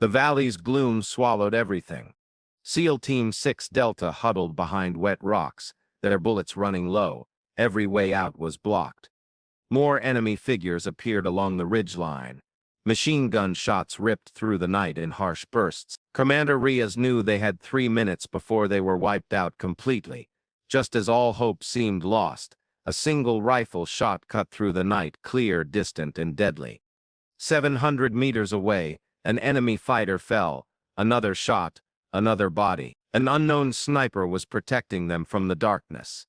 The valley's gloom swallowed everything. SEAL Team 6 Delta huddled behind wet rocks, their bullets running low. Every way out was blocked. More enemy figures appeared along the ridgeline. Machine gun shots ripped through the night in harsh bursts. Commander Reyes knew they had 3 minutes before they were wiped out completely. Just as all hope seemed lost, a single rifle shot cut through the night, clear, distant, and deadly. 700 meters away, an enemy fighter fell. Another shot, another body. An unknown sniper was protecting them from the darkness.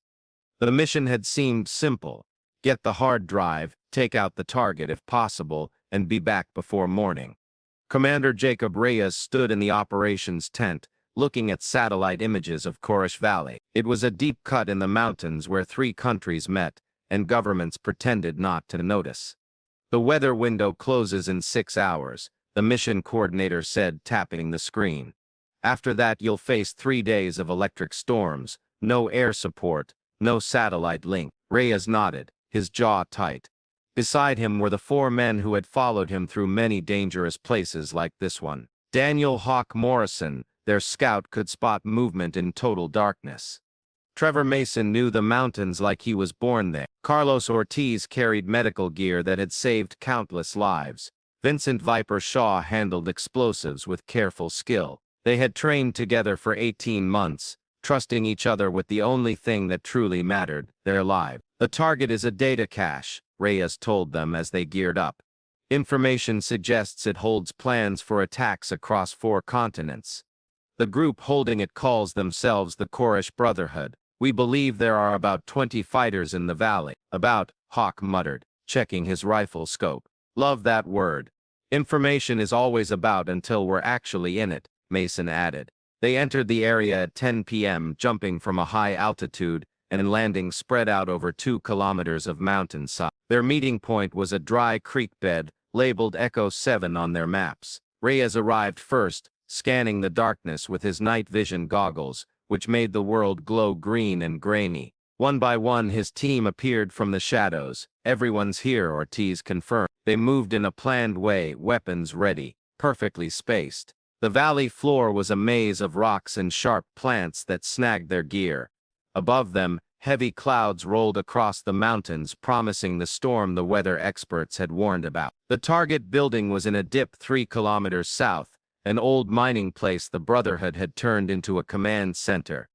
The mission had seemed simple. Get the hard drive, take out the target if possible, and be back before morning. Commander Jacob Reyes stood in the operations tent, looking at satellite images of Korash Valley. It was a deep cut in the mountains where 3 countries met, and governments pretended not to notice. The weather window closes in 6 hours, the mission coordinator said, tapping the screen. After that you'll face 3 days of electric storms, no air support, no satellite link. Reyes nodded, his jaw tight. Beside him were the 4 men who had followed him through many dangerous places like this one. Daniel Hawk Morrison, their scout, could spot movement in total darkness. Trevor Mason knew the mountains like he was born there. Carlos Ortiz carried medical gear that had saved countless lives. Vincent Viper Shaw handled explosives with careful skill. They had trained together for 18 months, trusting each other with the only thing that truly mattered, their lives. The target is a data cache, Reyes told them as they geared up. Information suggests it holds plans for attacks across 4 continents. The group holding it calls themselves the Korash Brotherhood. We believe there are about 20 fighters in the valley. About, Hawk muttered, checking his rifle scope. Love that word. Information is always about until we're actually in it, Mason added. They entered the area at 10 p.m., jumping from a high altitude and landing spread out over 2 kilometers of mountainside. Their meeting point was a dry creek bed, labeled Echo 7 on their maps. Reyes arrived first, scanning the darkness with his night vision goggles, which made the world glow green and grainy. One by one his team appeared from the shadows. Everyone's here, Ortiz confirmed. They moved in a planned way, weapons ready, perfectly spaced. The valley floor was a maze of rocks and sharp plants that snagged their gear. Above them, heavy clouds rolled across the mountains, promising the storm the weather experts had warned about. The target building was in a dip 3 kilometers south, an old mining place the Brotherhood had turned into a command center.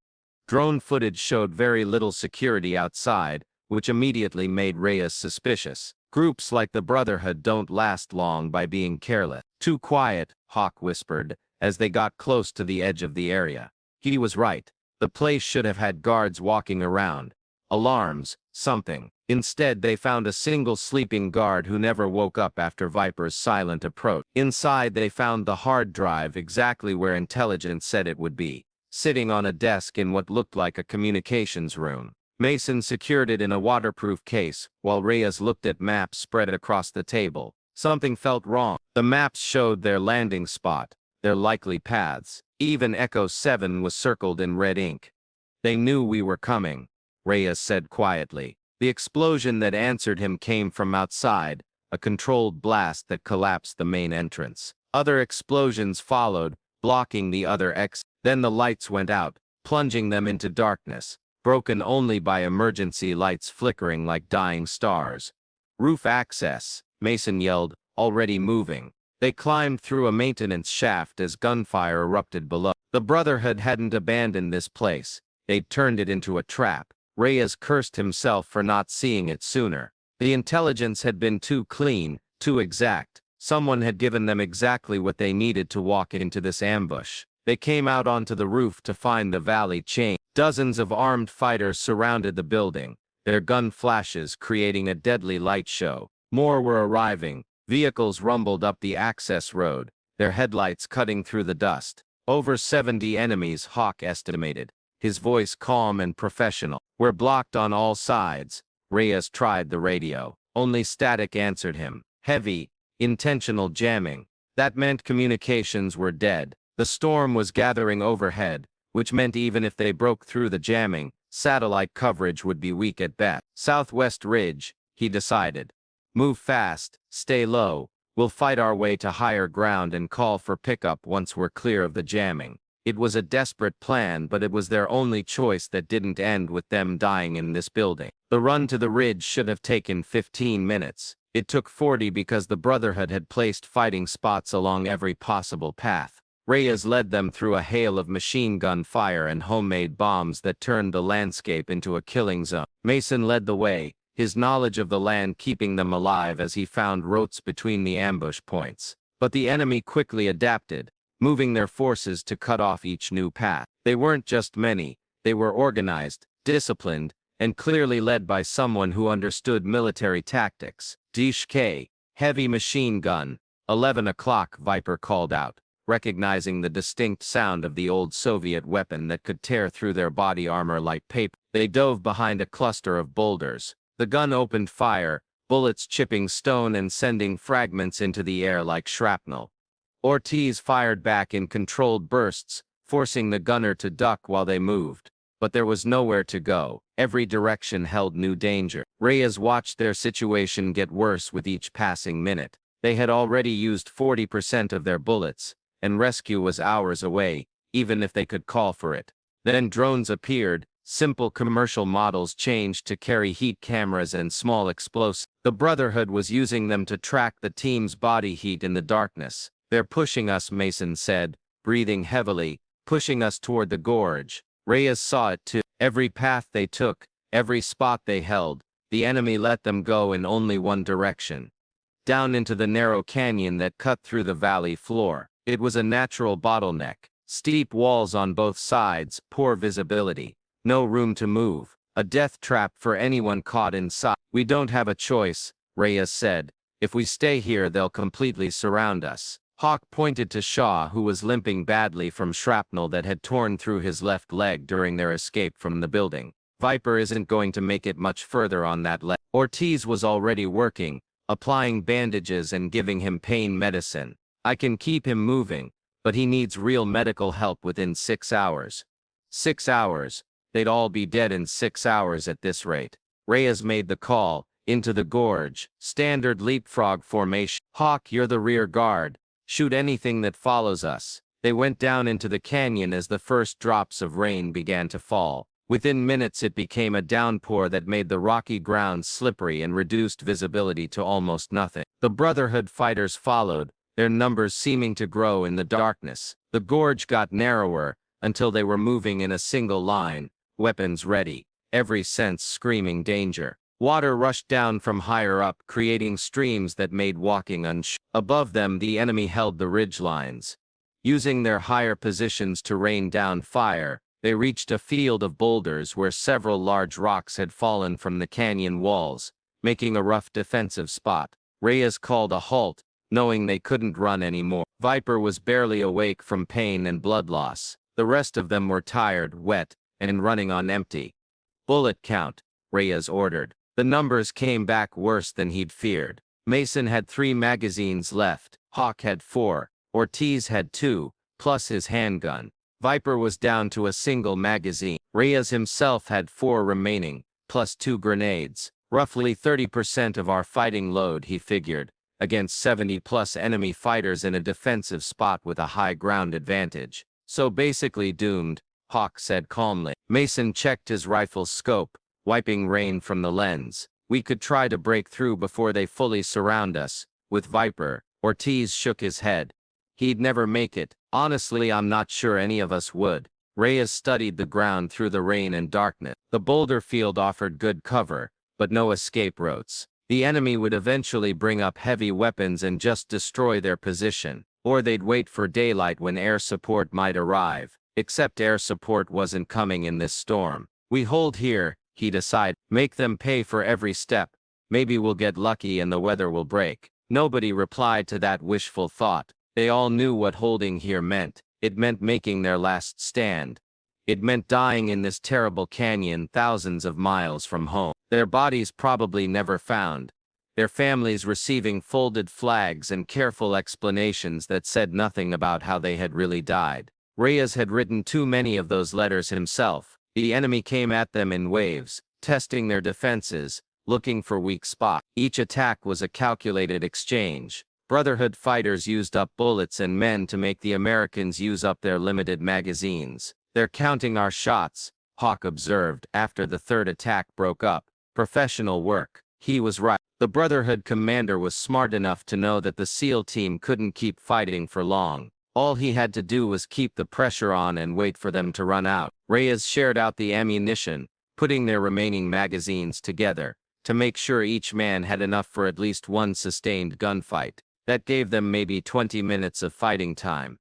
Drone footage showed very little security outside, which immediately made Reyes suspicious. Groups like the Brotherhood don't last long by being careless. Too quiet, Hawk whispered, as they got close to the edge of the area. He was right. The place should have had guards walking around. Alarms, something. Instead, they found a single sleeping guard who never woke up after Viper's silent approach. Inside, they found the hard drive exactly where intelligence said it would be, sitting on a desk in what looked like a communications room. Mason secured it in a waterproof case, while Reyes looked at maps spread across the table. Something felt wrong. The maps showed their landing spot, their likely paths. Even Echo 7 was circled in red ink. They knew we were coming, Reyes said quietly. The explosion that answered him came from outside, a controlled blast that collapsed the main entrance. Other explosions followed, blocking the other exits. Then the lights went out, plunging them into darkness, broken only by emergency lights flickering like dying stars. Roof access, Mason yelled, already moving. They climbed through a maintenance shaft as gunfire erupted below. The Brotherhood hadn't abandoned this place. They'd turned it into a trap. Reyes cursed himself for not seeing it sooner. The intelligence had been too clean, too exact. Someone had given them exactly what they needed to walk into this ambush. They came out onto the roof to find the valley changed. Dozens of armed fighters surrounded the building, their gun flashes creating a deadly light show. More were arriving. Vehicles rumbled up the access road, their headlights cutting through the dust. Over 70 enemies, Hawk estimated, his voice calm and professional. We're blocked on all sides. Reyes tried the radio. Only static answered him. Heavy, intentional jamming. That meant communications were dead. The storm was gathering overhead, which meant even if they broke through the jamming, satellite coverage would be weak at best. Southwest Ridge, he decided. Move fast, stay low, We'll fight our way to higher ground and call for pickup once we're clear of the jamming. It was a desperate plan, but it was their only choice that didn't end with them dying in this building. The run to the ridge should have taken 15 minutes. It took 40 because the Brotherhood had placed fighting spots along every possible path. Reyes led them through a hail of machine gun fire and homemade bombs that turned the landscape into a killing zone. Mason led the way, his knowledge of the land keeping them alive as he found routes between the ambush points. But the enemy quickly adapted, moving their forces to cut off each new path. They weren't just many, they were organized, disciplined, and clearly led by someone who understood military tactics. DK, heavy machine gun, 11 o'clock, Viper called out, recognizing the distinct sound of the old Soviet weapon that could tear through their body armor like paper. They dove behind a cluster of boulders. The gun opened fire, bullets chipping stone and sending fragments into the air like shrapnel. Ortiz fired back in controlled bursts, forcing the gunner to duck while they moved. But there was nowhere to go. Every direction held new danger. Reyes watched their situation get worse with each passing minute. They had already used 40% of their bullets, and rescue was hours away, even if they could call for it. Then drones appeared. Simple commercial models changed to carry heat cameras and small explosives. The Brotherhood was using them to track the team's body heat in the darkness. "They're pushing us," Mason said, breathing heavily, "pushing us toward the gorge." Reyes saw it too. Every path they took, every spot they held, the enemy let them go in only one direction. Down into the narrow canyon that cut through the valley floor. It was a natural bottleneck. Steep walls on both sides, poor visibility. No room to move. A death trap for anyone caught inside. "We don't have a choice," Reyes said. "If we stay here, they'll completely surround us." Hawk pointed to Shaw, who was limping badly from shrapnel that had torn through his left leg during their escape from the building. "Viper isn't going to make it much further on that leg." Ortiz was already working, applying bandages and giving him pain medicine. "I can keep him moving, but he needs real medical help within 6 hours." 6 hours? They'd all be dead in 6 hours at this rate. Reyes made the call, "Into the gorge, standard leapfrog formation. Hawk, you're the rear guard. Shoot anything that follows us." They went down into the canyon as the first drops of rain began to fall. Within minutes it became a downpour that made the rocky ground slippery and reduced visibility to almost nothing. The Brotherhood fighters followed, their numbers seeming to grow in the darkness. The gorge got narrower, until they were moving in a single line, weapons ready, every sense screaming danger. Water rushed down from higher up, creating streams that made walking Above them the enemy held the ridgelines. Using their higher positions to rain down fire, they reached a field of boulders where several large rocks had fallen from the canyon walls, making a rough defensive spot. Reyes called a halt, knowing they couldn't run anymore. Viper was barely awake from pain and blood loss. The rest of them were tired, wet, and running on empty. "Bullet count," Reyes ordered. The numbers came back worse than he'd feared. Mason had 3 magazines left, Hawk had 4, Ortiz had 2, plus his handgun. Viper was down to a single magazine. Reyes himself had 4 remaining, plus 2 grenades. Roughly 30% of our fighting load, he figured, against 70-plus enemy fighters in a defensive spot with a high ground advantage. "So basically doomed," Hawk said calmly. Mason checked his rifle's scope, wiping rain from the lens. "We could try to break through before they fully surround us, with Viper." Ortiz shook his head. "He'd never make it. Honestly, I'm not sure any of us would." Reyes studied the ground through the rain and darkness. The boulder field offered good cover, but no escape routes. The enemy would eventually bring up heavy weapons and just destroy their position, or they'd wait for daylight when air support might arrive. Except air support wasn't coming in this storm. "We hold here," he decided. "Make them pay for every step. Maybe we'll get lucky and the weather will break." Nobody replied to that wishful thought. They all knew what holding here meant. It meant making their last stand. It meant dying in this terrible canyon thousands of miles from home. Their bodies probably never found. Their families receiving folded flags and careful explanations that said nothing about how they had really died. Reyes had written too many of those letters himself. The enemy came at them in waves, testing their defenses, looking for weak spots. Each attack was a calculated exchange. Brotherhood fighters used up bullets and men to make the Americans use up their limited magazines. They're counting our shots, Hawk observed after the third attack broke up. Professional work. He was right. The Brotherhood commander was smart enough to know that the SEAL team couldn't keep fighting for long. All he had to do was keep the pressure on and wait for them to run out. Reyes shared out the ammunition, putting their remaining magazines together, to make sure each man had enough for at least one sustained gunfight. That gave them maybe 20 minutes of fighting time.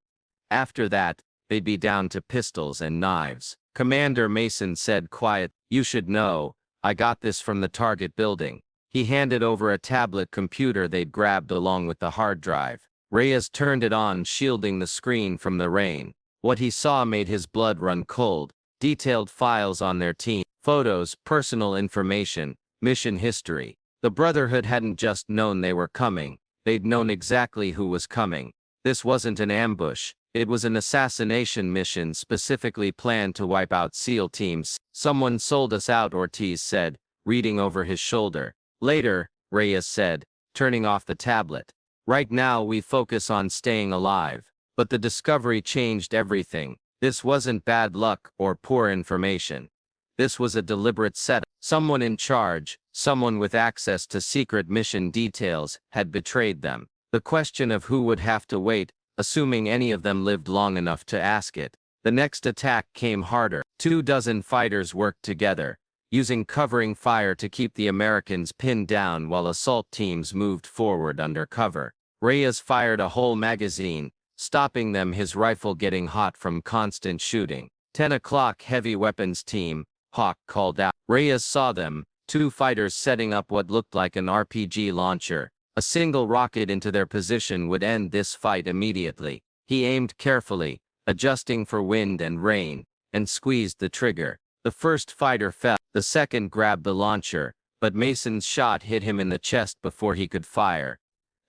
After that, they'd be down to pistols and knives. Commander Mason said quiet, "You should know, I got this from the target building." He handed over a tablet computer they'd grabbed along with the hard drive. Reyes turned it on, shielding the screen from the rain. What he saw made his blood run cold. Detailed files on their team, photos, personal information, mission history. The Brotherhood hadn't just known they were coming, they'd known exactly who was coming. This wasn't an ambush, it was an assassination mission specifically planned to wipe out SEAL teams. "Someone sold us out," Ortiz said, reading over his shoulder. "Later," Reyes said, turning off the tablet. "Right now we focus on staying alive." But the discovery changed everything. This wasn't bad luck or poor information. This was a deliberate setup. Someone in charge, someone with access to secret mission details, had betrayed them. The question of who would have to wait, assuming any of them lived long enough to ask it. The next attack came harder. 24 fighters worked together, using covering fire to keep the Americans pinned down while assault teams moved forward under cover. Reyes fired a whole magazine, stopping them, his rifle getting hot from constant shooting. 10 o'clock heavy weapons team, Hawk called out. Reyes saw them, 2 fighters setting up what looked like an RPG launcher. A single rocket into their position would end this fight immediately. He aimed carefully, adjusting for wind and rain, and squeezed the trigger. The first fighter fell. The second grabbed the launcher, but Mason's shot hit him in the chest before he could fire.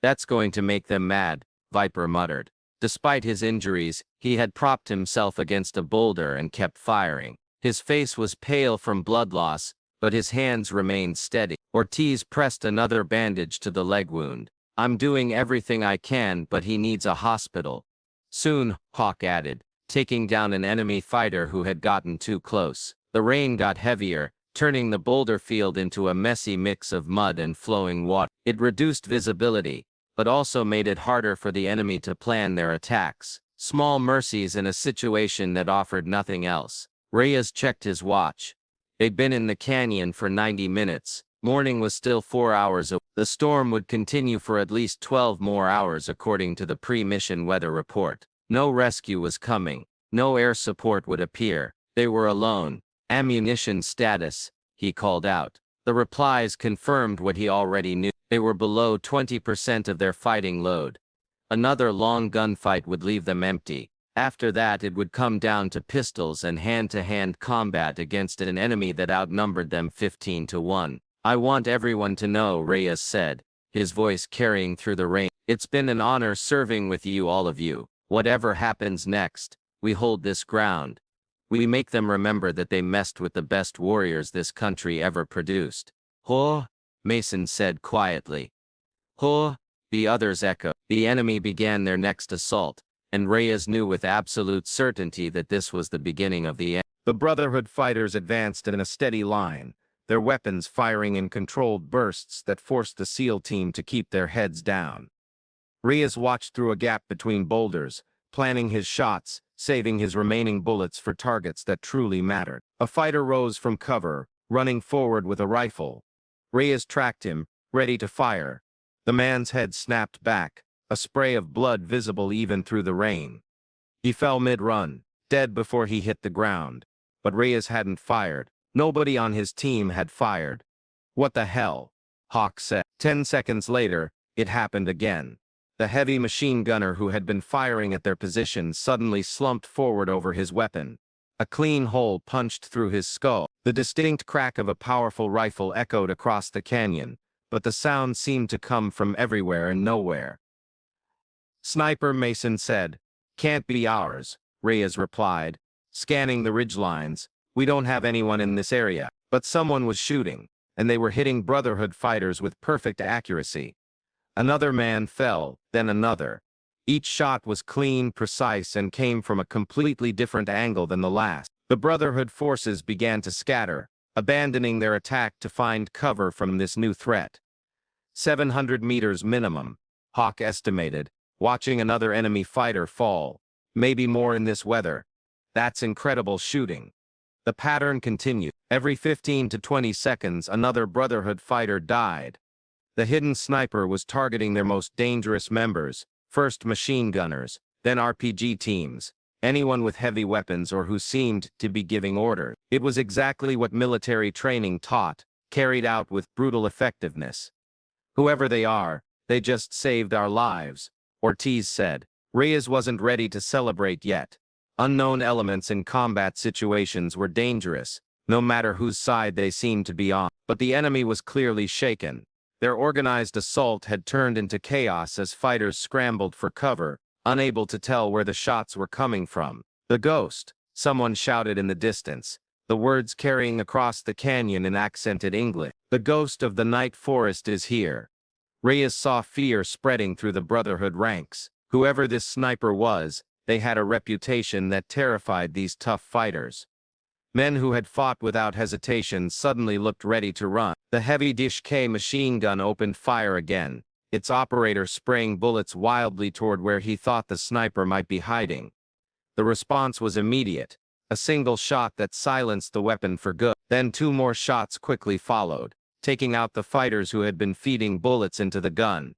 "That's going to make them mad," Viper muttered. Despite his injuries, he had propped himself against a boulder and kept firing. His face was pale from blood loss, but his hands remained steady. Ortiz pressed another bandage to the leg wound. "I'm doing everything I can, but he needs a hospital." "Soon," Hawk added, taking down an enemy fighter who had gotten too close. The rain got heavier, turning the boulder field into a messy mix of mud and flowing water. It reduced visibility, but also made it harder for the enemy to plan their attacks. Small mercies in a situation that offered nothing else. Reyes checked his watch. They'd been in the canyon for 90 minutes. Morning was still 4 hours away. The storm would continue for at least 12 more hours according to the pre-mission weather report. No rescue was coming. No air support would appear. They were alone. "Ammunition status," he called out. The replies confirmed what he already knew. They were below 20% of their fighting load. Another long gunfight would leave them empty. After that it would come down to pistols and hand-to-hand combat against an enemy that outnumbered them 15-1. "I want everyone to know," Reyes said, his voice carrying through the rain. "It's been an honor serving with you, all of you. Whatever happens next, we hold this ground. We make them remember that they messed with the best warriors this country ever produced." "Huh?" Mason said quietly. "Huh?" The others echoed. The enemy began their next assault, and Reyes knew with absolute certainty that this was the beginning of the end. The Brotherhood fighters advanced in a steady line, their weapons firing in controlled bursts that forced the SEAL team to keep their heads down. Reyes watched through a gap between boulders, planning his shots, saving his remaining bullets for targets that truly mattered. A fighter rose from cover, running forward with a rifle. Reyes tracked him, ready to fire. The man's head snapped back, a spray of blood visible even through the rain. He fell mid-run, dead before he hit the ground. But Reyes hadn't fired. Nobody on his team had fired. "What the hell?" Hawk said. 10 seconds later, it happened again. The heavy machine gunner who had been firing at their position suddenly slumped forward over his weapon. A clean hole punched through his skull. The distinct crack of a powerful rifle echoed across the canyon, but the sound seemed to come from everywhere and nowhere. "Sniper," Mason said. "Can't be ours," Reyes replied, scanning the ridgelines. "We don't have anyone in this area." But someone was shooting, and they were hitting Brotherhood fighters with perfect accuracy. Another man fell, then another. Each shot was clean, precise, and came from a completely different angle than the last. The Brotherhood forces began to scatter, abandoning their attack to find cover from this new threat. 700 meters minimum, Hawk estimated, watching another enemy fighter fall. Maybe more in this weather. That's incredible shooting. The pattern continued. Every 15 to 20 seconds another Brotherhood fighter died. The hidden sniper was targeting their most dangerous members, first machine gunners, then RPG teams, anyone with heavy weapons or who seemed to be giving orders. It was exactly what military training taught, carried out with brutal effectiveness. Whoever they are, they just saved our lives, Ortiz said. Reyes wasn't ready to celebrate yet. Unknown elements in combat situations were dangerous, no matter whose side they seemed to be on. But the enemy was clearly shaken. Their organized assault had turned into chaos as fighters scrambled for cover, unable to tell where the shots were coming from. "The ghost," someone shouted in the distance, the words carrying across the canyon in accented English. "The ghost of the night forest is here." Reyes saw fear spreading through the Brotherhood ranks. Whoever this sniper was, they had a reputation that terrified these tough fighters. Men who had fought without hesitation suddenly looked ready to run. The heavy Dish-K machine gun opened fire again, its operator spraying bullets wildly toward where he thought the sniper might be hiding. The response was immediate, a single shot that silenced the weapon for good. Then two more shots quickly followed, taking out the fighters who had been feeding bullets into the gun.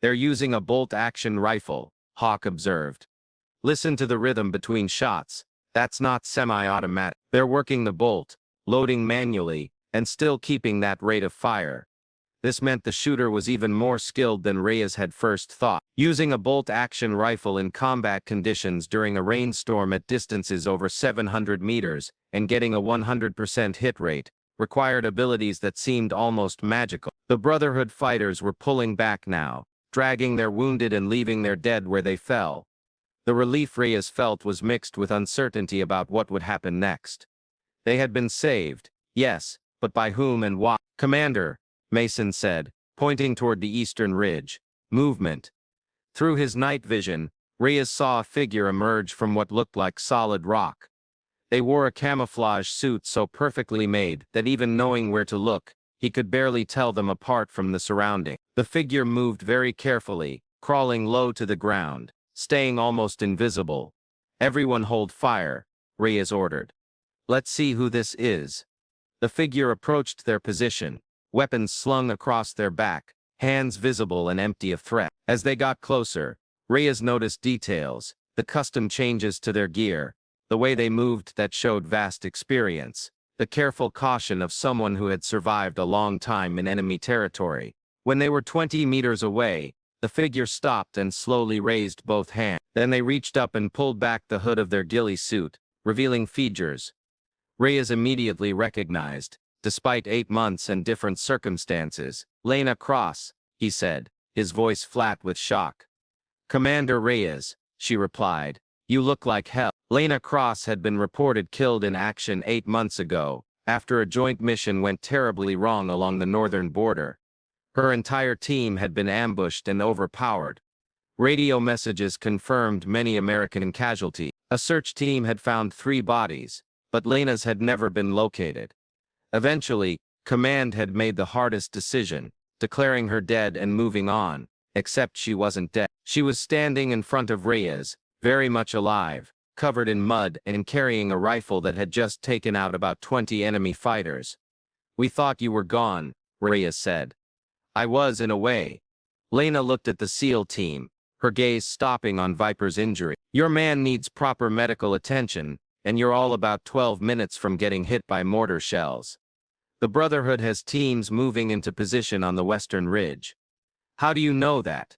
"They're using a bolt-action rifle," Hawk observed. "Listen to the rhythm between shots. That's not semi-automatic. They're working the bolt, loading manually, and still keeping that rate of fire." This meant the shooter was even more skilled than Reyes had first thought. Using a bolt-action rifle in combat conditions during a rainstorm at distances over 700 meters and getting a 100% hit rate required abilities that seemed almost magical. The Brotherhood fighters were pulling back now, dragging their wounded and leaving their dead where they fell. The relief Reyes felt was mixed with uncertainty about what would happen next. They had been saved, yes, but by whom and why? "Commander," Mason said, pointing toward the eastern ridge. "Movement." Through his night vision, Reyes saw a figure emerge from what looked like solid rock. They wore a camouflage suit so perfectly made that even knowing where to look, he could barely tell them apart from the surrounding. The figure moved very carefully, crawling low to the ground, staying almost invisible. "Everyone hold fire," Reyes ordered. "Let's see who this is." The figure approached their position, weapons slung across their back, hands visible and empty of threat. As they got closer, Reyes noticed details, the custom changes to their gear, the way they moved that showed vast experience, the careful caution of someone who had survived a long time in enemy territory. When they were 20 meters away, the figure stopped and slowly raised both hands. Then they reached up and pulled back the hood of their ghillie suit, revealing features Reyes immediately recognized. Despite 8 months and different circumstances, "Lena Cross," he said, his voice flat with shock. "Commander Reyes," she replied, "you look like hell." Lena Cross had been reported killed in action 8 months ago, after a joint mission went terribly wrong along the northern border. Her entire team had been ambushed and overpowered. Radio messages confirmed many American casualties. A search team had found 3 bodies, but Lena's had never been located. Eventually, Command had made the hardest decision, declaring her dead and moving on, except she wasn't dead. She was standing in front of Reyes, very much alive, covered in mud and carrying a rifle that had just taken out about 20 enemy fighters. "We thought you were gone," Reyes said. "I was in a way." Lena looked at the SEAL team, her gaze stopping on Viper's injury. "Your man needs proper medical attention, and you're all about 12 minutes from getting hit by mortar shells. The Brotherhood has teams moving into position on the western ridge." "How do you know that?"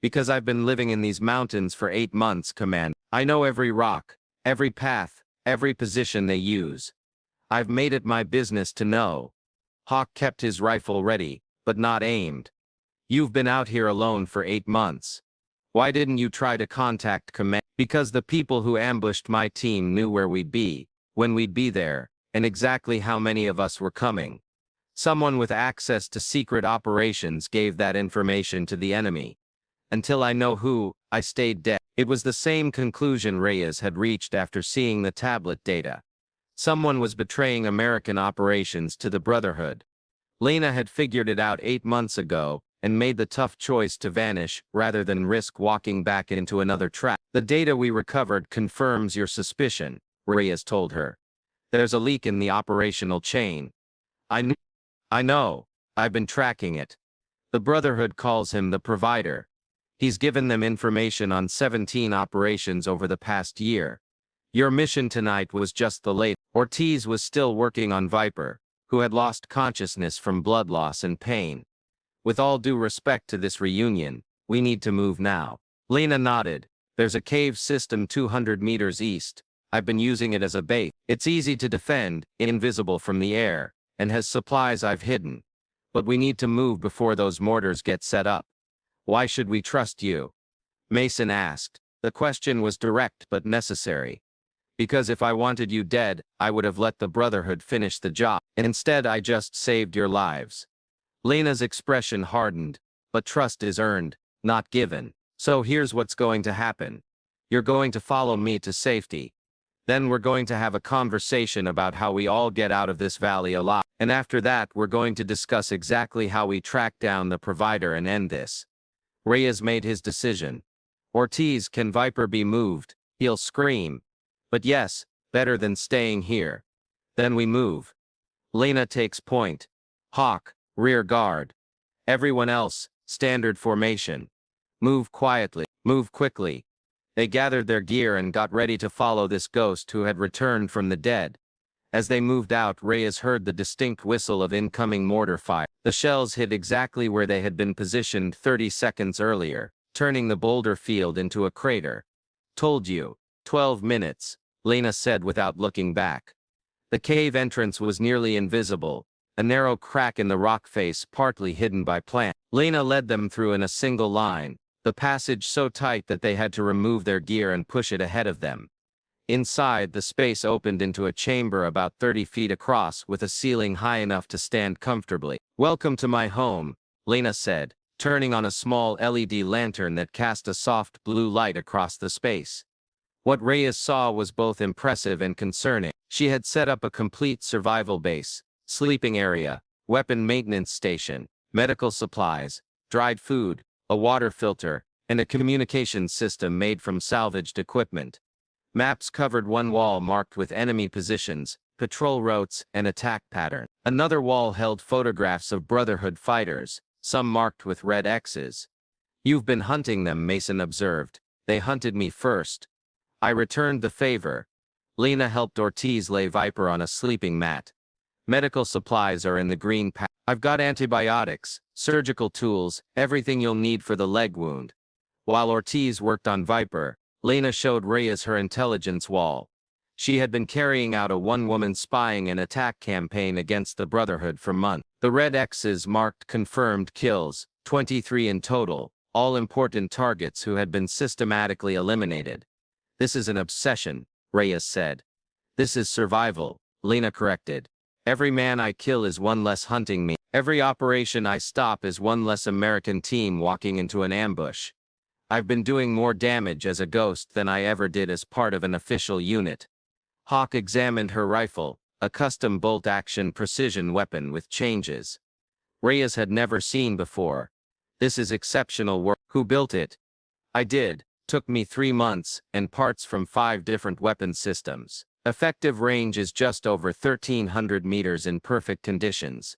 "Because I've been living in these mountains for 8 months, Commander. I know every rock, every path, every position they use. I've made it my business to know." Hawk kept his rifle ready, but not aimed. "You've been out here alone for 8 months. Why didn't you try to contact Command?" "Because the people who ambushed my team knew where we'd be, when we'd be there, and exactly how many of us were coming. Someone with access to secret operations gave that information to the enemy. Until I know who, I stayed dead. It was the same conclusion Reyes had reached after seeing the tablet data. Someone was betraying American operations to the Brotherhood. Lena had figured it out 8 months ago, and made the tough choice to vanish rather than risk walking back into another trap. The data we recovered confirms your suspicion, Reyes told her. There's a leak in the operational chain. I know. I've been tracking it. The Brotherhood calls him the Provider. He's given them information on 17 operations over the past year. Your mission tonight was just the latest. Ortiz was still working on Viper, who had lost consciousness from blood loss and pain. With all due respect to this reunion, we need to move now. Lena nodded. There's a cave system 200 meters east. I've been using it as a base. It's easy to defend, invisible from the air, and has supplies I've hidden. But we need to move before those mortars get set up. Why should we trust you? Mason asked. The question was direct but necessary. Because if I wanted you dead, I would have let the Brotherhood finish the job. And instead I just saved your lives. Lena's expression hardened, but trust is earned, not given. So here's what's going to happen. You're going to follow me to safety. Then we're going to have a conversation about how we all get out of this valley alive. And after that we're going to discuss exactly how we track down the Provider and end this. Reyes made his decision. Ortiz, can Viper be moved? He'll scream. But yes, better than staying here. Then we move. Lena takes point. Hawk, rear guard. Everyone else, standard formation. Move quietly, move quickly. They gathered their gear and got ready to follow this ghost who had returned from the dead. As they moved out, Reyes heard the distinct whistle of incoming mortar fire. The shells hit exactly where they had been positioned 30 seconds earlier, turning the boulder field into a crater. Told you. 12 minutes, Lena said without looking back. The cave entrance was nearly invisible, a narrow crack in the rock face partly hidden by plants. Lena led them through in a single line, the passage so tight that they had to remove their gear and push it ahead of them. Inside, the space opened into a chamber about 30 feet across with a ceiling high enough to stand comfortably. Welcome to my home, Lena said, turning on a small LED lantern that cast a soft blue light across the space. What Reyes saw was both impressive and concerning. She had set up a complete survival base, sleeping area, weapon maintenance station, medical supplies, dried food, a water filter, and a communications system made from salvaged equipment. Maps covered one wall marked with enemy positions, patrol routes, and attack pattern. Another wall held photographs of Brotherhood fighters, some marked with red X's. You've been hunting them, Mason observed. They hunted me first. I returned the favor. Lena helped Ortiz lay Viper on a sleeping mat. Medical supplies are in the green pack. I've got antibiotics, surgical tools, everything you'll need for the leg wound. While Ortiz worked on Viper, Lena showed Reyes her intelligence wall. She had been carrying out a one-woman spying and attack campaign against the Brotherhood for months. The red X's marked confirmed kills, 23 in total, all important targets who had been systematically eliminated. This is an obsession, Reyes said. This is survival, Lena corrected. Every man I kill is one less hunting me. Every operation I stop is one less American team walking into an ambush. I've been doing more damage as a ghost than I ever did as part of an official unit. Hawk examined her rifle, a custom bolt-action precision weapon with changes Reyes had never seen before. This is exceptional work. Who built it? I did. Took me 3 months, and parts from 5 different weapon systems. Effective range is just over 1,300 meters in perfect conditions.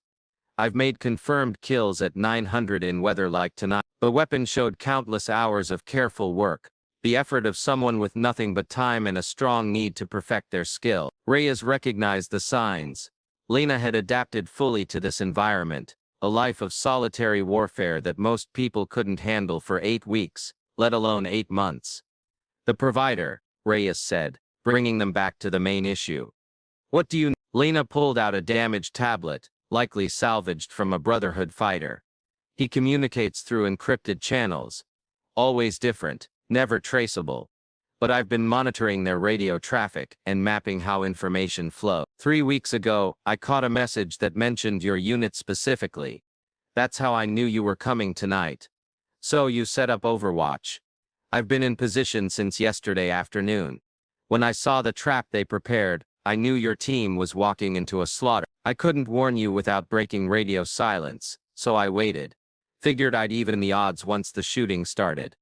I've made confirmed kills at 900 in weather like tonight. The weapon showed countless hours of careful work, the effort of someone with nothing but time and a strong need to perfect their skill. Reyes recognized the signs. Lena had adapted fully to this environment, a life of solitary warfare that most people couldn't handle for 8 weeks, let alone 8 months. The Provider, Reyes said, bringing them back to the main issue. What do you need? Lena pulled out a damaged tablet, likely salvaged from a Brotherhood fighter. He communicates through encrypted channels. Always different, never traceable. but I've been monitoring their radio traffic and mapping how information flows. 3 weeks ago, I caught a message that mentioned your unit specifically. That's how I knew you were coming tonight. So you set up Overwatch. I've been in position since yesterday afternoon. When I saw the trap they prepared, I knew your team was walking into a slaughter. I couldn't warn you without breaking radio silence, so I waited. Figured I'd even the odds once the shooting started.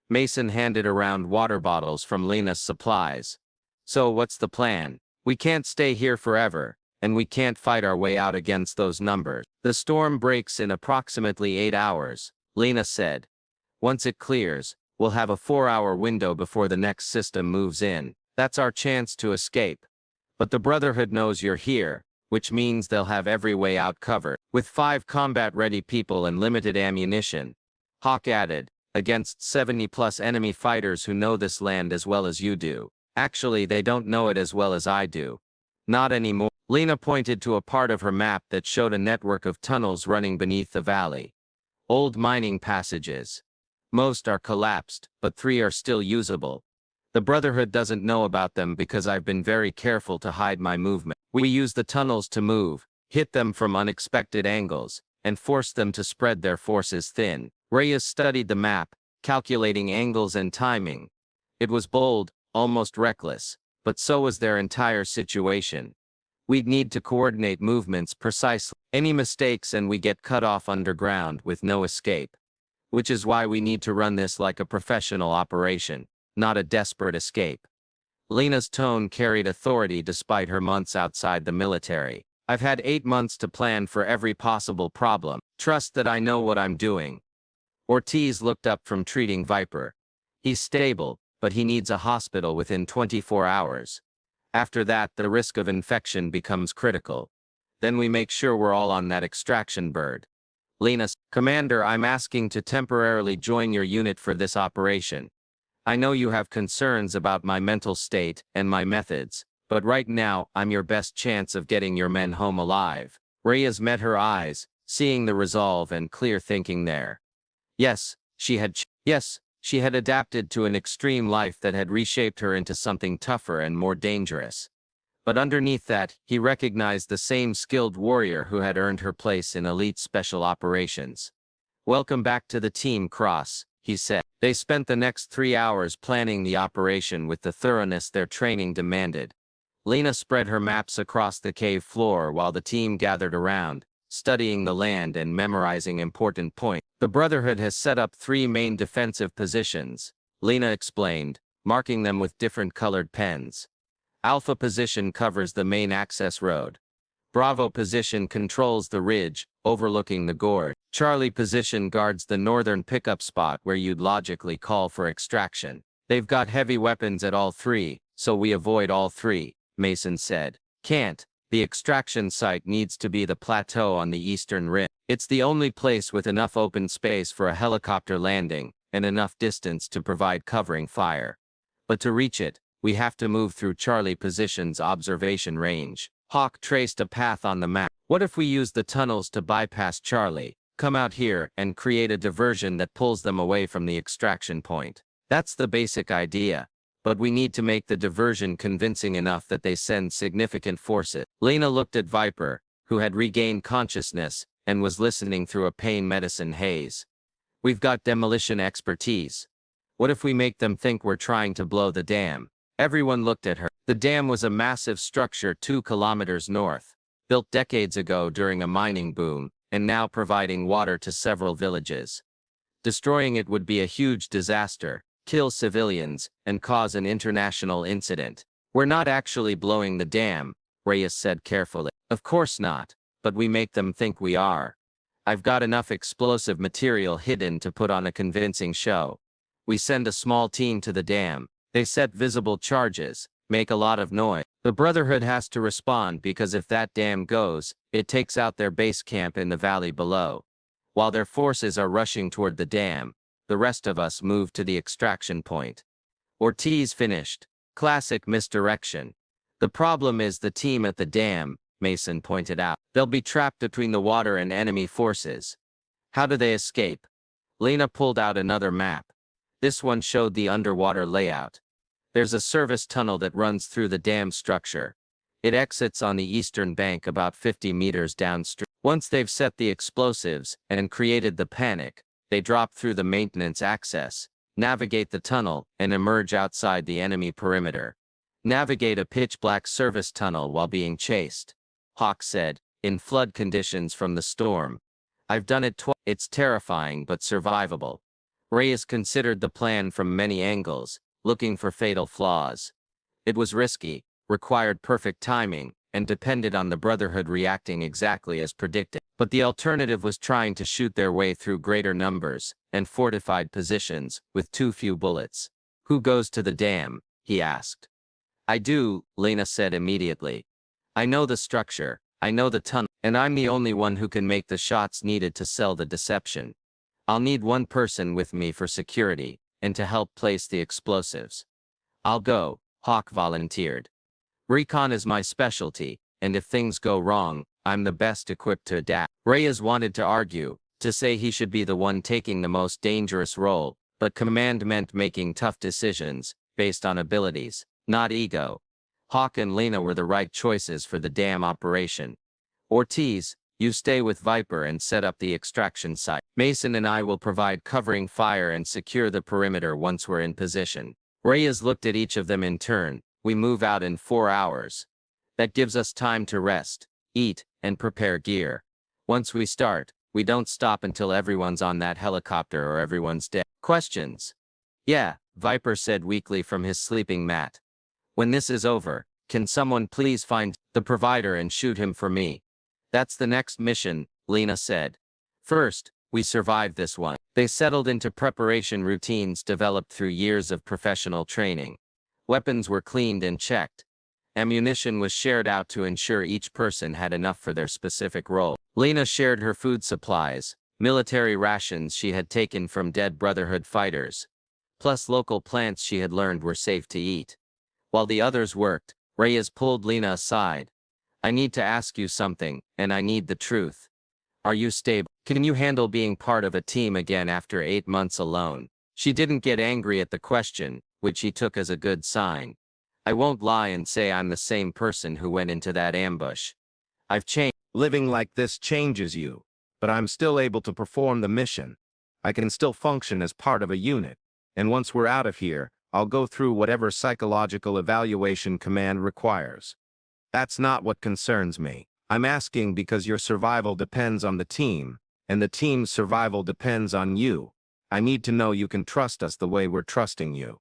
Mason handed around water bottles from Lena's supplies. So what's the plan? We can't stay here forever, and we can't fight our way out against those numbers. The storm breaks in approximately 8 hours, Lena said. Once it clears, we'll have a 4-hour window before the next system moves in. That's our chance to escape. But the Brotherhood knows you're here, which means they'll have every way out covered. With 5 combat-ready people and limited ammunition, Hawk added, against 70+ enemy fighters who know this land as well as you do. Actually, they don't know it as well as I do. Not anymore. Lena pointed to a part of her map that showed a network of tunnels running beneath the valley. Old mining passages. Most are collapsed, but 3 are still usable. The Brotherhood doesn't know about them because I've been very careful to hide my movement. We use the tunnels to move, hit them from unexpected angles, and force them to spread their forces thin. Reyes studied the map, calculating angles and timing. It was bold, almost reckless, but so was their entire situation. We'd need to coordinate movements precisely. Any mistakes and we get cut off underground with no escape. Which is why we need to run this like a professional operation, not a desperate escape. Lena's tone carried authority despite her months outside the military. I've had 8 months to plan for every possible problem. Trust that I know what I'm doing. Ortiz looked up from treating Viper. He's stable, but he needs a hospital within 24 hours. After that, the risk of infection becomes critical. Then we make sure we're all on that extraction bird. Lena, Commander, I'm asking to temporarily join your unit for this operation. I know you have concerns about my mental state and my methods, but right now, I'm your best chance of getting your men home alive. Reyes met her eyes, seeing the resolve and clear thinking there. Yes, she had adapted to an extreme life that had reshaped her into something tougher and more dangerous. But underneath that, he recognized the same skilled warrior who had earned her place in elite special operations. Welcome back to the team, Cross, he said. They spent the next 3 hours planning the operation with the thoroughness their training demanded. Lena spread her maps across the cave floor while the team gathered around, studying the land and memorizing important points. The Brotherhood has set up 3 main defensive positions, Lena explained, marking them with different colored pens. Alpha position covers the main access road. Bravo position controls the ridge, overlooking the gorge. Charlie position guards the northern pickup spot where you'd logically call for extraction. They've got heavy weapons at all 3, so we avoid all 3, Mason said. Can't. The extraction site needs to be the plateau on the eastern rim. It's the only place with enough open space for a helicopter landing, and enough distance to provide covering fire. But to reach it, we have to move through Charlie position's observation range. Hawk traced a path on the map. What if we use the tunnels to bypass Charlie, come out here, and create a diversion that pulls them away from the extraction point? That's the basic idea. But we need to make the diversion convincing enough that they send significant forces. Lena looked at Viper, who had regained consciousness, and was listening through a pain medicine haze. We've got demolition expertise. What if we make them think we're trying to blow the dam? Everyone looked at her. The dam was a massive structure 2 kilometers north, built decades ago during a mining boom, and now providing water to several villages. Destroying it would be a huge disaster, kill civilians, and cause an international incident. We're not actually blowing the dam, Reyes said carefully. Of course not, but we make them think we are. I've got enough explosive material hidden to put on a convincing show. We send a small team to the dam. They set visible charges, make a lot of noise. The Brotherhood has to respond because if that dam goes, it takes out their base camp in the valley below. While their forces are rushing toward the dam, the rest of us move to the extraction point. Ortiz finished. Classic misdirection. The problem is the team at the dam, Mason pointed out. They'll be trapped between the water and enemy forces. How do they escape? Lena pulled out another map. This one showed the underwater layout. There's a service tunnel that runs through the dam structure. It exits on the eastern bank about 50 meters downstream. Once they've set the explosives and created the panic, they drop through the maintenance access, navigate the tunnel, and emerge outside the enemy perimeter. Navigate a pitch-black service tunnel while being chased, Hawk said, in flood conditions from the storm. I've done it twice. It's terrifying but survivable. Reyes considered the plan from many angles, looking for fatal flaws. It was risky, required perfect timing, and depended on the Brotherhood reacting exactly as predicted. But the alternative was trying to shoot their way through greater numbers and fortified positions with too few bullets. Who goes to the dam? He asked. I do, Lena said immediately. I know the structure, I know the tunnel, and I'm the only one who can make the shots needed to sell the deception. I'll need one person with me for security, and to help place the explosives. I'll go, Hawk volunteered. Recon is my specialty, and if things go wrong, I'm the best equipped to adapt. Reyes wanted to argue, to say he should be the one taking the most dangerous role, but command meant making tough decisions, based on abilities, not ego. Hawk and Lena were the right choices for the dam operation. Ortiz, you stay with Viper and set up the extraction site. Mason and I will provide covering fire and secure the perimeter once we're in position. Reyes looked at each of them in turn. We move out in 4 hours. That gives us time to rest, eat, and prepare gear. Once we start, we don't stop until everyone's on that helicopter or everyone's dead. Questions? Yeah, Viper said weakly from his sleeping mat. When this is over, can someone please find the provider and shoot him for me? That's the next mission, Lena said. First, we survived this one. They settled into preparation routines developed through years of professional training. Weapons were cleaned and checked. Ammunition was shared out to ensure each person had enough for their specific role. Lena shared her food supplies, military rations she had taken from dead Brotherhood fighters, plus local plants she had learned were safe to eat. While the others worked, Reyes pulled Lena aside. I need to ask you something, and I need the truth. Are you stable? Can you handle being part of a team again after 8 months alone? She didn't get angry at the question, which he took as a good sign. I won't lie and say I'm the same person who went into that ambush. I've changed. Living like this changes you, but I'm still able to perform the mission. I can still function as part of a unit, and once we're out of here, I'll go through whatever psychological evaluation command requires. That's not what concerns me. I'm asking because your survival depends on the team, and the team's survival depends on you. I need to know you can trust us the way we're trusting you.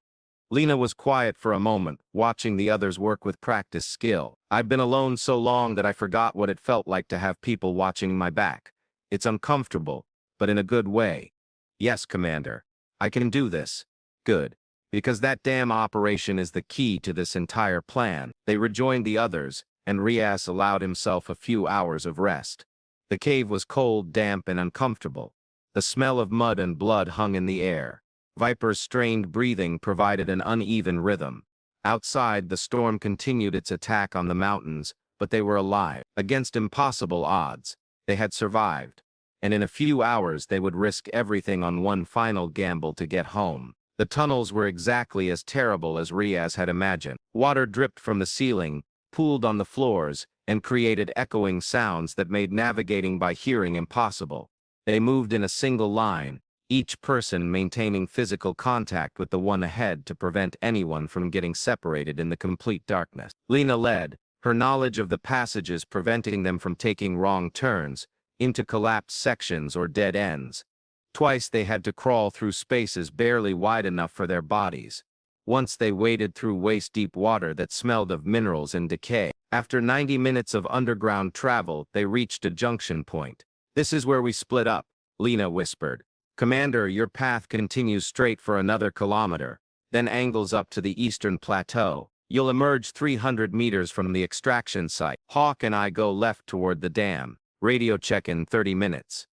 Lena was quiet for a moment, watching the others work with practiced skill. I've been alone so long that I forgot what it felt like to have people watching my back. It's uncomfortable, but in a good way. Yes, Commander. I can do this. Good. Because that damn operation is the key to this entire plan. They rejoined the others, and Reyes allowed himself a few hours of rest. The cave was cold, damp, and uncomfortable. The smell of mud and blood hung in the air. Viper's strained breathing provided an uneven rhythm. Outside, the storm continued its attack on the mountains, but they were alive. Against impossible odds, they had survived. And in a few hours they would risk everything on one final gamble to get home. The tunnels were exactly as terrible as Reyes had imagined. Water dripped from the ceiling, pooled on the floors, and created echoing sounds that made navigating by hearing impossible. They moved in a single line, each person maintaining physical contact with the one ahead to prevent anyone from getting separated in the complete darkness. Lena led, her knowledge of the passages preventing them from taking wrong turns, into collapsed sections or dead ends. Twice they had to crawl through spaces barely wide enough for their bodies. Once they waded through waist-deep water that smelled of minerals and decay. After 90 minutes of underground travel, they reached a junction point. This is where we split up, Lena whispered. Commander, your path continues straight for another kilometer, then angles up to the eastern plateau. You'll emerge 300 meters from the extraction site. Hawk and I go left toward the dam. Radio check in 30 minutes.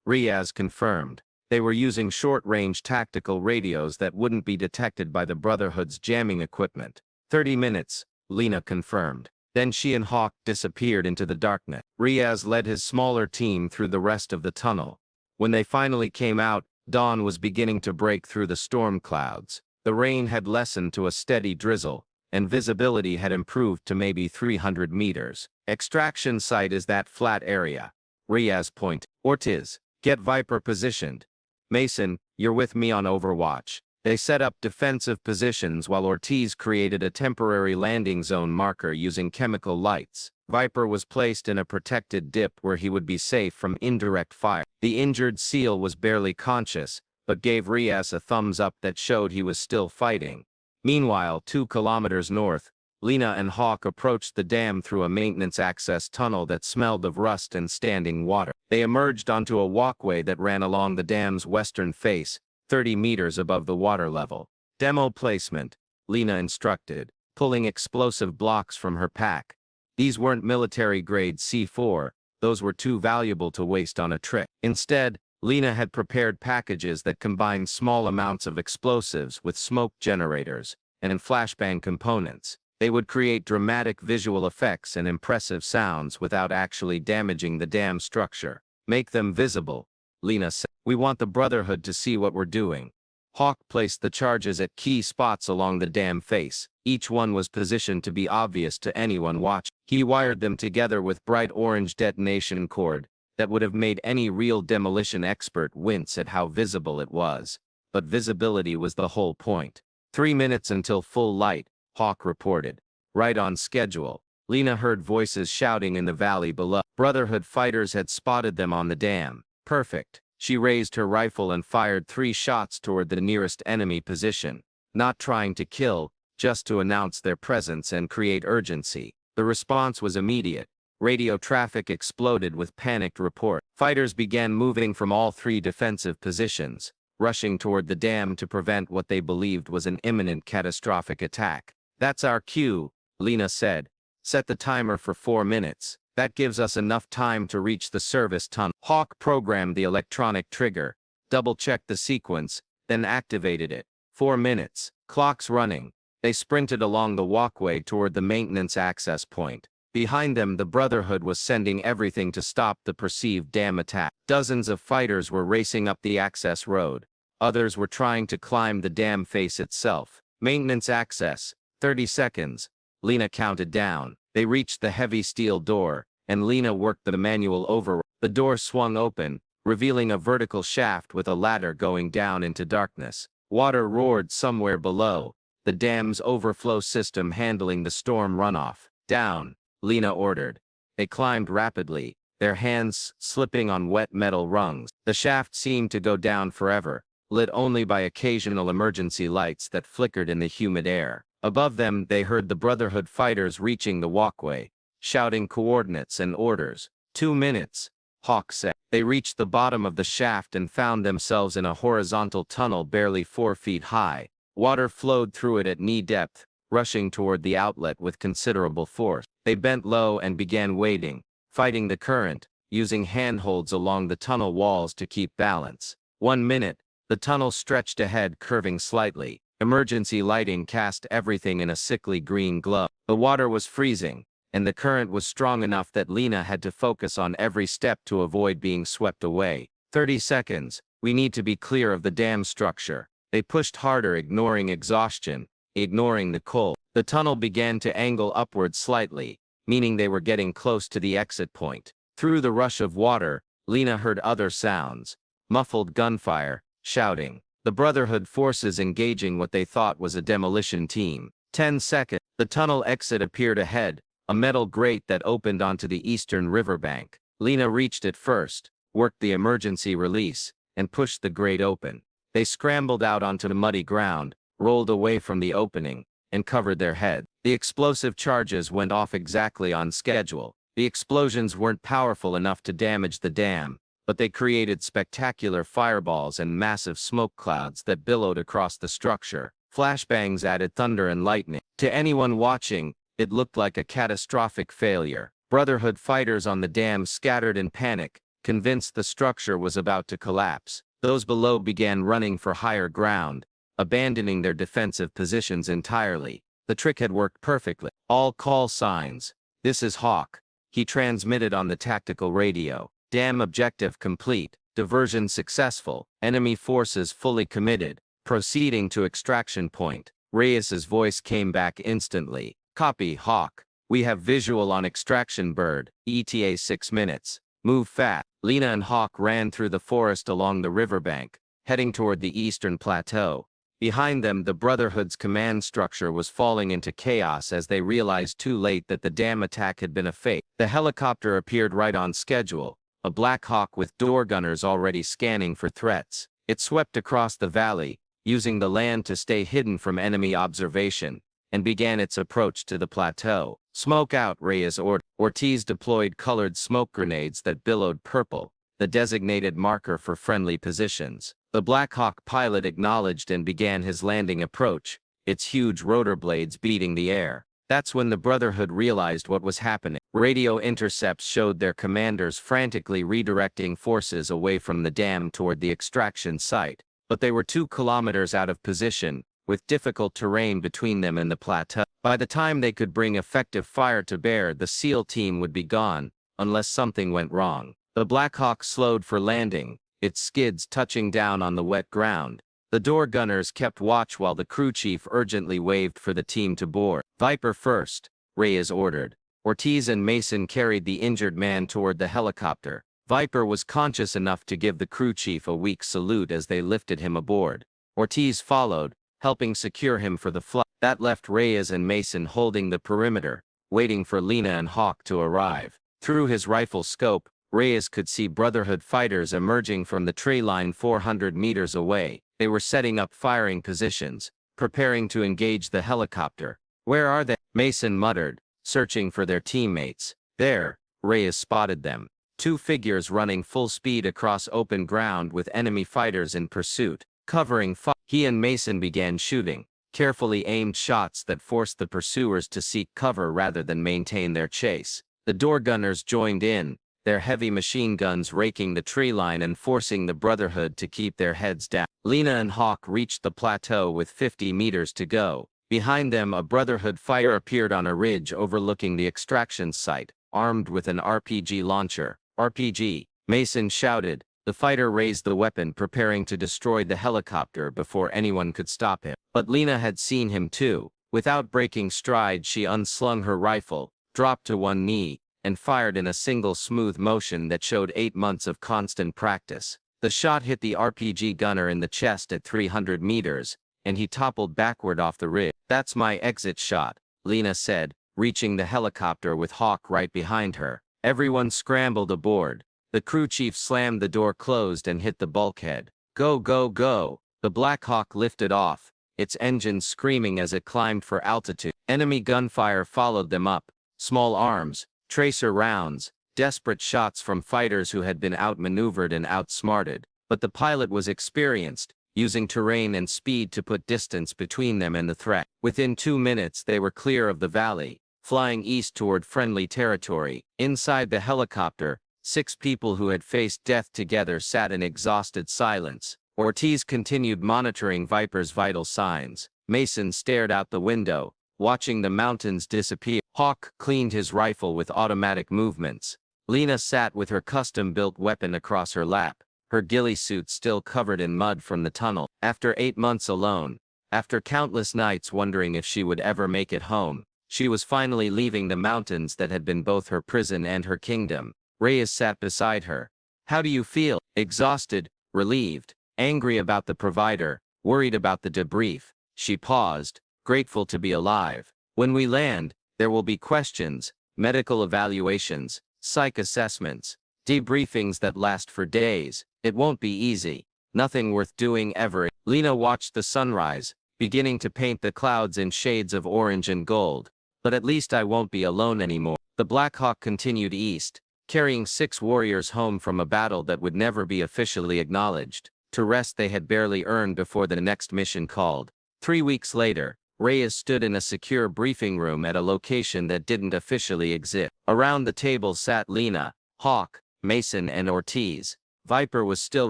Reyes confirmed. They were using short-range tactical radios that wouldn't be detected by the Brotherhood's jamming equipment. 30 minutes, Lena confirmed. Then she and Hawk disappeared into the darkness. Reyes led his smaller team through the rest of the tunnel. When they finally came out, dawn was beginning to break through the storm clouds. The rain had lessened to a steady drizzle, and visibility had improved to maybe 300 meters. Extraction site is that flat area. Reyes point. Ortiz, get Viper positioned. Mason, you're with me on Overwatch. They set up defensive positions while Ortiz created a temporary landing zone marker using chemical lights. Viper was placed in a protected dip where he would be safe from indirect fire. The injured SEAL was barely conscious, but gave Reyes a thumbs up that showed he was still fighting. Meanwhile, 2 kilometers north, Lena and Hawk approached the dam through a maintenance access tunnel that smelled of rust and standing water. They emerged onto a walkway that ran along the dam's western face, 30 meters above the water level. Demo placement, Lena instructed, pulling explosive blocks from her pack. These weren't military-grade C4, those were too valuable to waste on a trick. Instead, Lena had prepared packages that combined small amounts of explosives with smoke generators and flashbang components. They would create dramatic visual effects and impressive sounds without actually damaging the dam structure. Make them visible, Lena said. We want the Brotherhood to see what we're doing. Hawk placed the charges at key spots along the dam face. Each one was positioned to be obvious to anyone watching. He wired them together with bright orange detonation cord that would have made any real demolition expert wince at how visible it was. But visibility was the whole point. 3 minutes until full light, Hawk reported. Right on schedule. Lena heard voices shouting in the valley below. Brotherhood fighters had spotted them on the dam. Perfect. She raised her rifle and fired 3 shots toward the nearest enemy position, not trying to kill, just to announce their presence and create urgency. The response was immediate. Radio traffic exploded with panicked reports. Fighters began moving from all 3 defensive positions, rushing toward the dam to prevent what they believed was an imminent catastrophic attack. That's our cue, Lena said. Set the timer for 4 minutes. That gives us enough time to reach the service tunnel. Hawk programmed the electronic trigger, double-checked the sequence, then activated it. 4 minutes. Clock's running. They sprinted along the walkway toward the maintenance access point. Behind them, the Brotherhood was sending everything to stop the perceived dam attack. Dozens of fighters were racing up the access road. Others were trying to climb the dam face itself. Maintenance access. 30 seconds. Lena counted down. They reached the heavy steel door, and Lena worked the manual override. The door swung open, revealing a vertical shaft with a ladder going down into darkness. Water roared somewhere below, the dam's overflow system handling the storm runoff. Down, Lena ordered. They climbed rapidly, their hands slipping on wet metal rungs. The shaft seemed to go down forever, lit only by occasional emergency lights that flickered in the humid air. Above them, they heard the Brotherhood fighters reaching the walkway, shouting coordinates and orders. 2 minutes, Hawk said. They reached the bottom of the shaft and found themselves in a horizontal tunnel barely 4 feet high. Water flowed through it at knee depth, rushing toward the outlet with considerable force. They bent low and began wading, fighting the current, using handholds along the tunnel walls to keep balance. 1 minute, the tunnel stretched ahead, curving slightly. Emergency lighting cast everything in a sickly green glow. The water was freezing, and the current was strong enough that Lena had to focus on every step to avoid being swept away. 30 seconds. We need to be clear of the dam structure. They pushed harder, ignoring exhaustion, ignoring the cold. The tunnel began to angle upward slightly, meaning they were getting close to the exit point. Through the rush of water, Lena heard other sounds. Muffled gunfire, shouting. The Brotherhood forces engaging what they thought was a demolition team. 10 seconds. The tunnel exit appeared ahead, a metal grate that opened onto the eastern riverbank. Lena reached it first, worked the emergency release, and pushed the grate open. They scrambled out onto the muddy ground, rolled away from the opening, and covered their heads. The explosive charges went off exactly on schedule. The explosions weren't powerful enough to damage the dam, but they created spectacular fireballs and massive smoke clouds that billowed across the structure. Flashbangs added thunder and lightning. To anyone watching, it looked like a catastrophic failure. Brotherhood fighters on the dam scattered in panic, convinced the structure was about to collapse. Those below began running for higher ground, abandoning their defensive positions entirely. The trick had worked perfectly. All call signs. This is Hawk. He transmitted on the tactical radio. Dam objective complete. Diversion successful. Enemy forces fully committed. Proceeding to extraction point. Reyes's voice came back instantly. Copy, Hawk. We have visual on extraction bird. ETA 6 minutes. Move fast. Lena and Hawk ran through the forest along the riverbank, heading toward the eastern plateau. Behind them, the Brotherhood's command structure was falling into chaos as they realized too late that the dam attack had been a fake. The helicopter appeared right on schedule, a Black Hawk with door gunners already scanning for threats. It swept across the valley, using the land to stay hidden from enemy observation, and began its approach to the plateau. Smoke out, Reyes ordered. Ortiz deployed colored smoke grenades that billowed purple, the designated marker for friendly positions. The Black Hawk pilot acknowledged and began his landing approach, its huge rotor blades beating the air. That's when the Brotherhood realized what was happening. Radio intercepts showed their commanders frantically redirecting forces away from the dam toward the extraction site, but they were 2 kilometers out of position, with difficult terrain between them and the plateau. By the time they could bring effective fire to bear, the SEAL team would be gone, unless something went wrong. The Black Hawk slowed for landing, its skids touching down on the wet ground. The door gunners kept watch while the crew chief urgently waved for the team to board. Viper first, Reyes ordered. Ortiz and Mason carried the injured man toward the helicopter. Viper was conscious enough to give the crew chief a weak salute as they lifted him aboard. Ortiz followed, helping secure him for the flight. That left Reyes and Mason holding the perimeter, waiting for Lena and Hawk to arrive. Through his rifle scope, Reyes could see Brotherhood fighters emerging from the tree line 400 meters away. They were setting up firing positions, preparing to engage the helicopter. Where are they? Mason muttered, searching for their teammates. There, Reyes spotted them. 2 figures running full speed across open ground with enemy fighters in pursuit, covering fire. He and Mason began shooting, carefully aimed shots that forced the pursuers to seek cover rather than maintain their chase. The door gunners joined in, their heavy machine guns raking the tree line and forcing the Brotherhood to keep their heads down. Lena and Hawk reached the plateau with 50 meters to go. Behind them, a Brotherhood fighter appeared on a ridge overlooking the extraction site, armed with an RPG launcher. RPG, Mason shouted. The fighter raised the weapon, preparing to destroy the helicopter before anyone could stop him. But Lena had seen him too. Without breaking stride, she unslung her rifle, dropped to one knee, and fired in a single smooth motion that showed 8 months of constant practice. The shot hit the RPG gunner in the chest at 300 meters, and he toppled backward off the ridge. That's my exit shot, Lena said, reaching the helicopter with Hawk right behind her. Everyone scrambled aboard. The crew chief slammed the door closed and hit the bulkhead. Go, go, go! The Black Hawk lifted off, its engines screaming as it climbed for altitude. Enemy gunfire followed them up. Small arms, tracer rounds, desperate shots from fighters who had been outmaneuvered and outsmarted. But the pilot was experienced, using terrain and speed to put distance between them and the threat. Within 2 minutes they were clear of the valley, flying east toward friendly territory. Inside the helicopter, 6 people who had faced death together sat in exhausted silence. Ortiz continued monitoring Viper's vital signs. Mason stared out the window, watching the mountains disappear. Hawk cleaned his rifle with automatic movements. Lena sat with her custom-built weapon across her lap, her ghillie suit still covered in mud from the tunnel. After 8 months alone, after countless nights wondering if she would ever make it home, she was finally leaving the mountains that had been both her prison and her kingdom. Reyes sat beside her. How do you feel? Exhausted, relieved, angry about the provider, worried about the debrief. She paused, grateful to be alive. When we land, there will be questions, medical evaluations, psych assessments, debriefings that last for days. It won't be easy. Nothing worth doing ever. Lena watched the sunrise, beginning to paint the clouds in shades of orange and gold. But at least I won't be alone anymore. The Black Hawk continued east, carrying 6 warriors home from a battle that would never be officially acknowledged, to rest they had barely earned before the next mission called. 3 weeks later, Reyes stood in a secure briefing room at a location that didn't officially exist. Around the table sat Lena, Hawk, Mason and Ortiz. Viper was still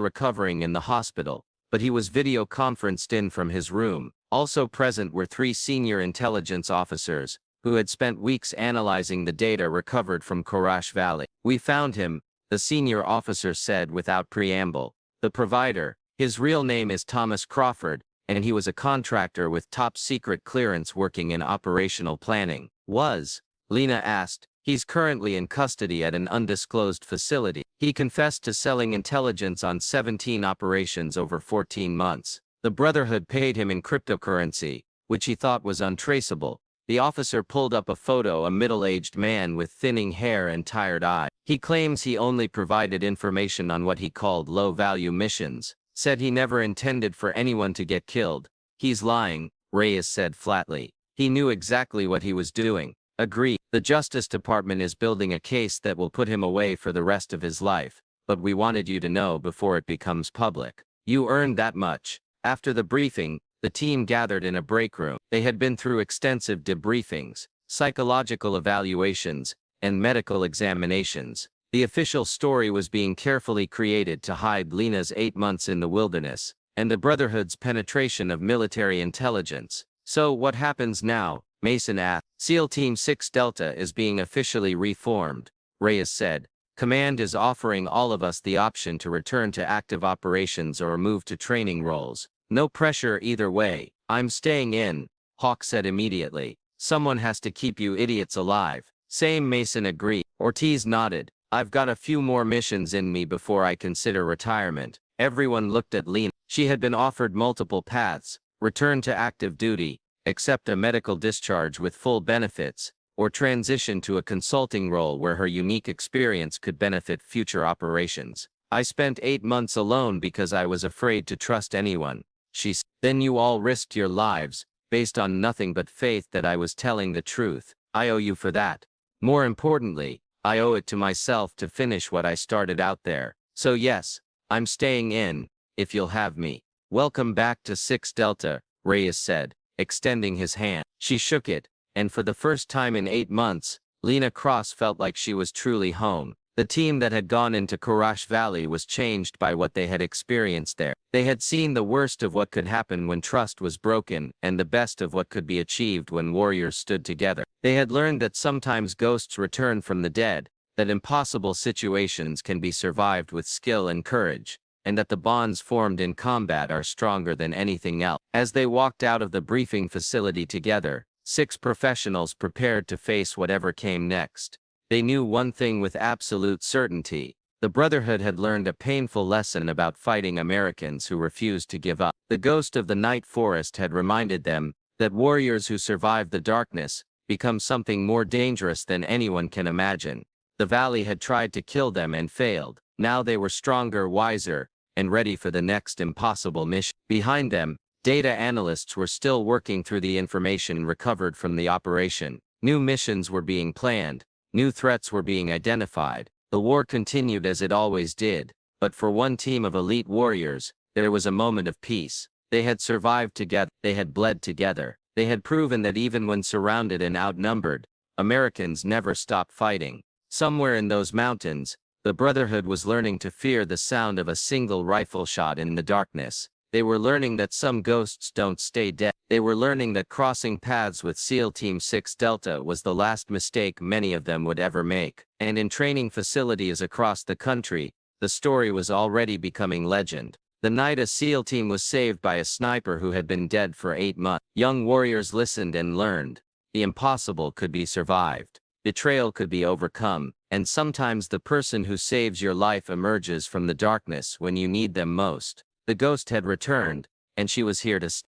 recovering in the hospital, but he was video conferenced in from his room. Also present were 3 senior intelligence officers, who had spent weeks analyzing the data recovered from Korash Valley. We found him, the senior officer said without preamble. The provider, his real name is Thomas Crawford, and he was a contractor with top-secret clearance working in operational planning. Lena asked. He's currently in custody at an undisclosed facility. He confessed to selling intelligence on 17 operations over 14 months. The Brotherhood paid him in cryptocurrency, which he thought was untraceable. The officer pulled up a photo, a middle-aged man with thinning hair and tired eyes. He claims he only provided information on what he called low-value missions, said he never intended for anyone to get killed. He's lying, Reyes said flatly. He knew exactly what he was doing. Agree. The Justice Department is building a case that will put him away for the rest of his life, but we wanted you to know before it becomes public. You earned that much. After the briefing, the team gathered in a break room. They had been through extensive debriefings, psychological evaluations, and medical examinations. The official story was being carefully created to hide Lena's 8 months in the wilderness, and the Brotherhood's penetration of military intelligence. So what happens now? Mason asked. SEAL Team 6 Delta is being officially reformed, Reyes said. Command is offering all of us the option to return to active operations or move to training roles. No pressure either way. I'm staying in, Hawk said immediately. Someone has to keep you idiots alive. Same, Mason agreed. Ortiz nodded. I've got a few more missions in me before I consider retirement. Everyone looked at Lena. She had been offered multiple paths: return to active duty, accept a medical discharge with full benefits, or transition to a consulting role where her unique experience could benefit future operations. I spent 8 months alone because I was afraid to trust anyone. She said. Then you all risked your lives, based on nothing but faith that I was telling the truth. I owe you for that. More importantly, I owe it to myself to finish what I started out there. So yes, I'm staying in, if you'll have me. Welcome back to 6 Delta, Reyes said, extending his hand. She shook it, and for the first time in 8 months, Lena Cross felt like she was truly home. The team that had gone into Korash Valley was changed by what they had experienced there. They had seen the worst of what could happen when trust was broken, and the best of what could be achieved when warriors stood together. They had learned that sometimes ghosts return from the dead, that impossible situations can be survived with skill and courage, and that the bonds formed in combat are stronger than anything else. As they walked out of the briefing facility together, 6 professionals prepared to face whatever came next. They knew one thing with absolute certainty: the Brotherhood had learned a painful lesson about fighting Americans who refused to give up. The ghost of the night forest had reminded them that warriors who survive the darkness become something more dangerous than anyone can imagine. The valley had tried to kill them and failed. Now they were stronger, wiser, and ready for the next impossible mission. Behind them, data analysts were still working through the information recovered from the operation. New missions were being planned. New threats were being identified. The war continued as it always did, but for one team of elite warriors, there was a moment of peace. They had survived together. They had bled together. They had proven that even when surrounded and outnumbered, Americans never stopped fighting. Somewhere in those mountains, the Brotherhood was learning to fear the sound of a single rifle shot in the darkness. They were learning that some ghosts don't stay dead. They were learning that crossing paths with SEAL Team 6 Delta was the last mistake many of them would ever make. And in training facilities across the country, the story was already becoming legend. The night a SEAL team was saved by a sniper who had been dead for 8 months. Young warriors listened and learned. The impossible could be survived. Betrayal could be overcome, and sometimes the person who saves your life emerges from the darkness when you need them most. The ghost had returned, and she was here to stay.